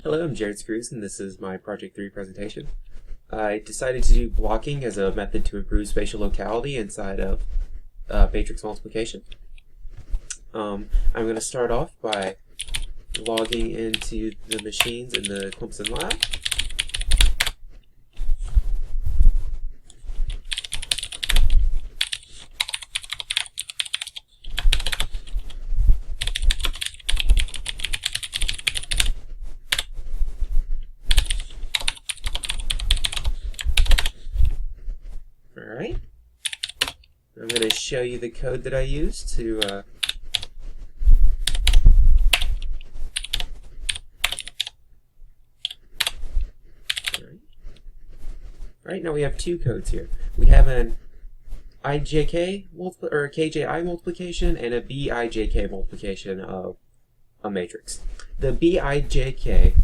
Hello, I'm Jared Screws, and this is my Project 3 presentation. I decided to do blocking as a method to improve spatial locality inside of matrix multiplication. I'm going to start off by logging into the machines in the Clemson lab. Alright, I'm going to show you the code that I use to Alright, now we have two codes here. We have an IJK or KJI multiplication and a BIJK multiplication of a matrix. The BIJK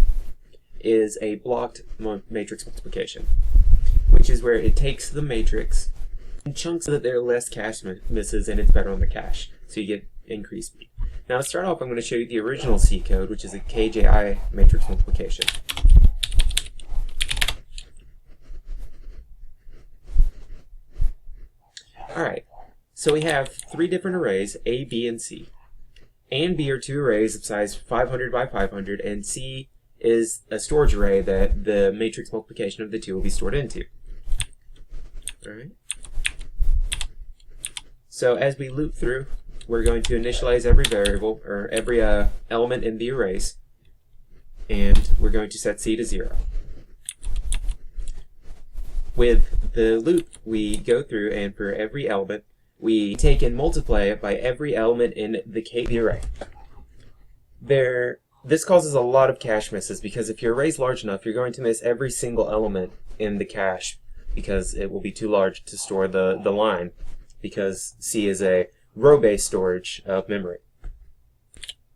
is a blocked matrix multiplication, which is where it takes the matrix in chunks so that there are less cache misses and it's better on the cache, so you get increased speed. Now to start off, I'm going to show you the original C code, which is a KJI matrix multiplication. Alright, so we have three different arrays, A, B, and C. A and B are two arrays of size 500 by 500, and C is a storage array that the matrix multiplication of the two will be stored into. Alright. So as we loop through, we're going to initialize every variable, or every element in the arrays, and we're going to set C to 0. With the loop, we go through, and for every element, we take and multiply it by every element in the array. This causes a lot of cache misses, because if your array is large enough, you're going to miss every single element in the cache, because it will be too large to store the line, because C is a row-based storage of memory.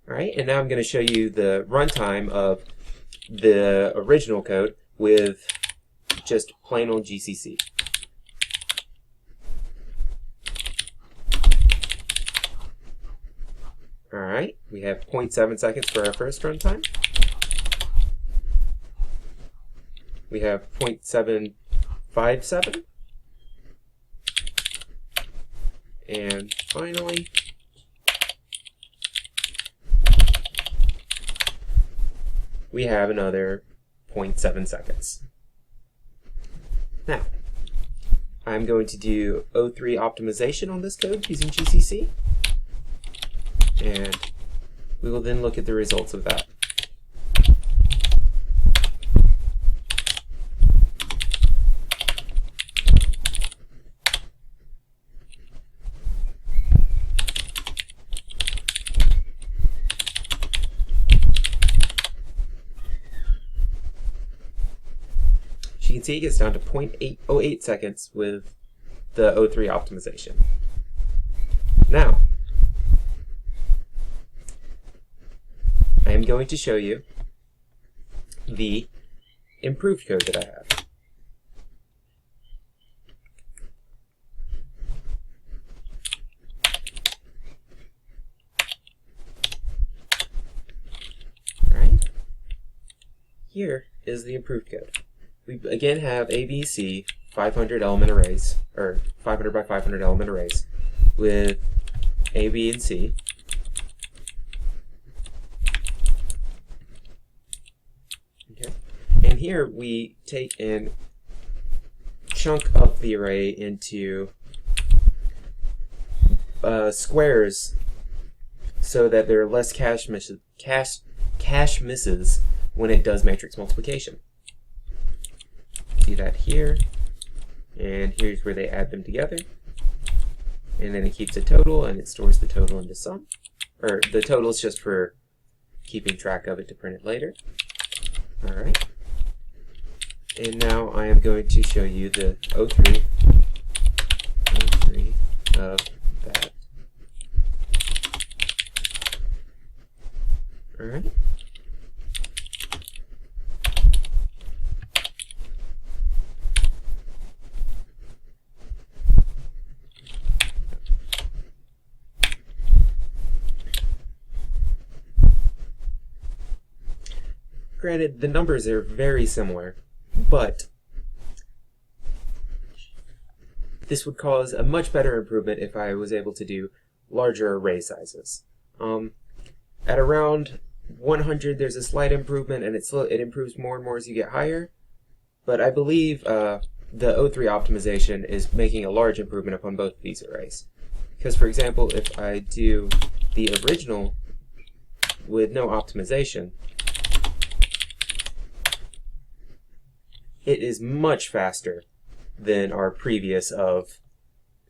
Alright, and now I'm going to show you the runtime of the original code with just plain old GCC. Alright, we have 0.7 seconds for our first runtime. We have 0.757. And finally, we have another 0.7 seconds. Now, I'm going to do O3 optimization on this code using GCC, and we will then look at the results of that. You can see it gets down to 0.808 seconds with the O3 optimization. Now, I am going to show you the improved code that I have. Alright, here is the improved code. We again have A, B, C 500 element arrays, or 500 by 500 element arrays, with A, B, and C. Okay. And here we take and chunk up the array into squares so that there are less cache misses when it does matrix multiplication. See that here, and here's where they add them together, and then it keeps a total and it stores the total into sum, or the total is just for keeping track of it to print it later. Alright, and now I am going to show you the O3 of that. Alright. granted, the numbers are very similar, but this would cause a much better improvement if I was able to do larger array sizes. At around 100, there's a slight improvement, and it improves more and more as you get higher. But I believe the O3 optimization is making a large improvement upon both of these arrays. Because, for example, if I do the original with no optimization, it is much faster than our previous of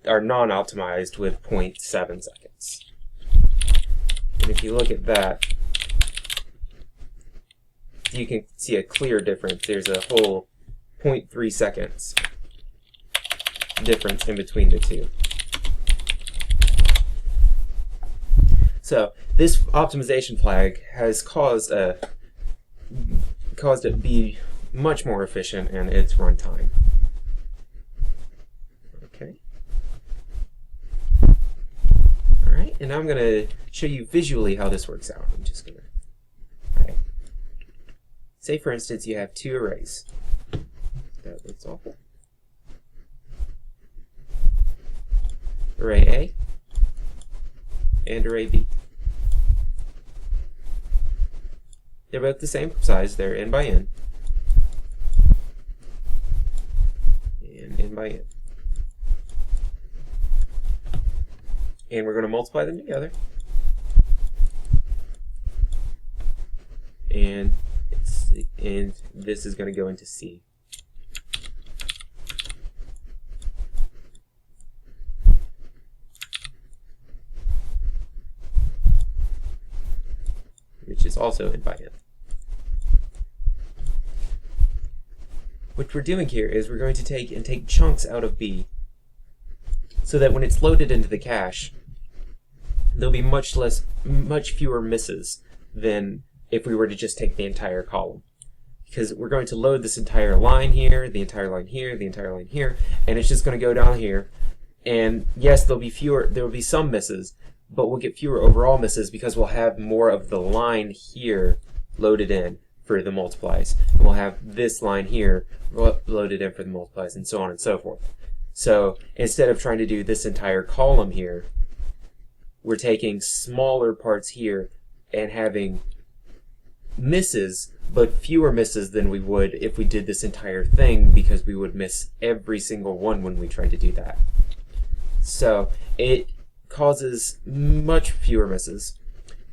our non-optimized with 0.7 seconds. And if you look at that, you can see a clear difference. There's a whole 0.3 seconds difference in between the two. So this optimization flag has caused it to be much more efficient in its runtime. Okay. All right, and now I'm going to show you visually how this works out. I'm just going to. All right. Say, for instance, you have two arrays. That looks awful. Array A and array B. They're both the same size. They're n by n. And n by n. And we're going to multiply them together. And this is going to go into C. Which is also n by n. What we're doing here is we're going to take chunks out of B so that when it's loaded into the cache, there'll be much fewer misses than if we were to just take the entire column. Because we're going to load this entire line here, the entire line here, the entire line here, and it's just going to go down here. And yes, there will be some misses, but we'll get fewer overall misses because we'll have more of the line here loaded in for the multiplies. And we'll have this line here loaded in for the multiplies, and so on and so forth. So instead of trying to do this entire column here, we're taking smaller parts here and having misses, but fewer misses than we would if we did this entire thing, because we would miss every single one when we tried to do that. So it causes much fewer misses,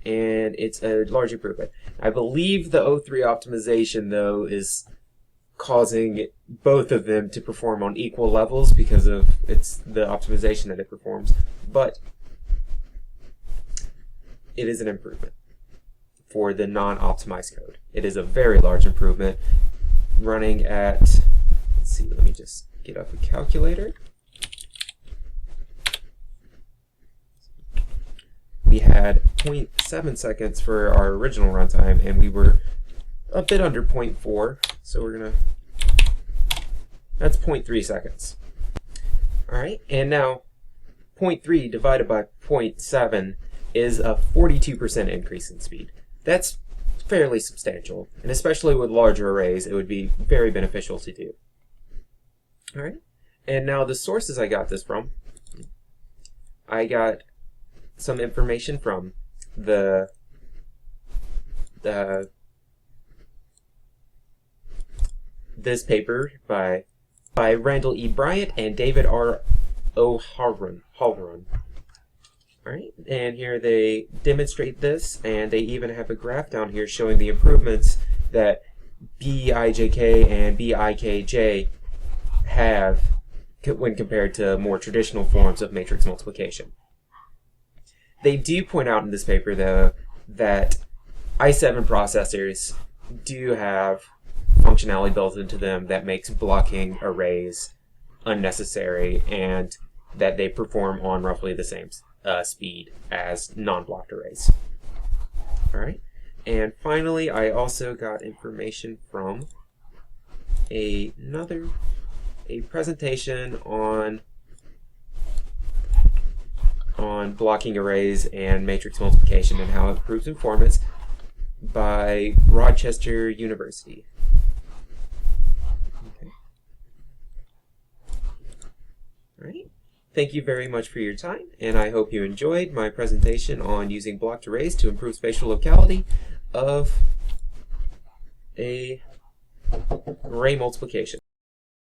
and it's a large improvement. I believe the O3 optimization, though, is causing both of them to perform on equal levels because of the optimization that it performs, but it is an improvement for the non-optimized code. It is a very large improvement, running at, let's see, let me just get up a calculator. We had 0.7 seconds for our original runtime, and we were a bit under 0.4, so we're gonna, that's 0.3 seconds. All right, and now 0.3 divided by 0.7 is a 42% increase in speed. That's fairly substantial, and especially with larger arrays, it would be very beneficial to do. All right, and now the sources I got this from, I got some information from this paper by Randall E. Bryant and David R. O'Halloran. All right, and here they demonstrate this, and they even have a graph down here showing the improvements that BIJK and BIKJ have when compared to more traditional forms of matrix multiplication. They do point out in this paper, though, that i7 processors do have functionality built into them that makes blocking arrays unnecessary, and that they perform on roughly the same speed as non-blocked arrays. All right, and finally, I also got information from a presentation on blocking arrays and matrix multiplication and how it improves performance by Rochester University. Okay. All right. Thank you very much for your time, and I hope you enjoyed my presentation on using blocked arrays to improve spatial locality of a array multiplication.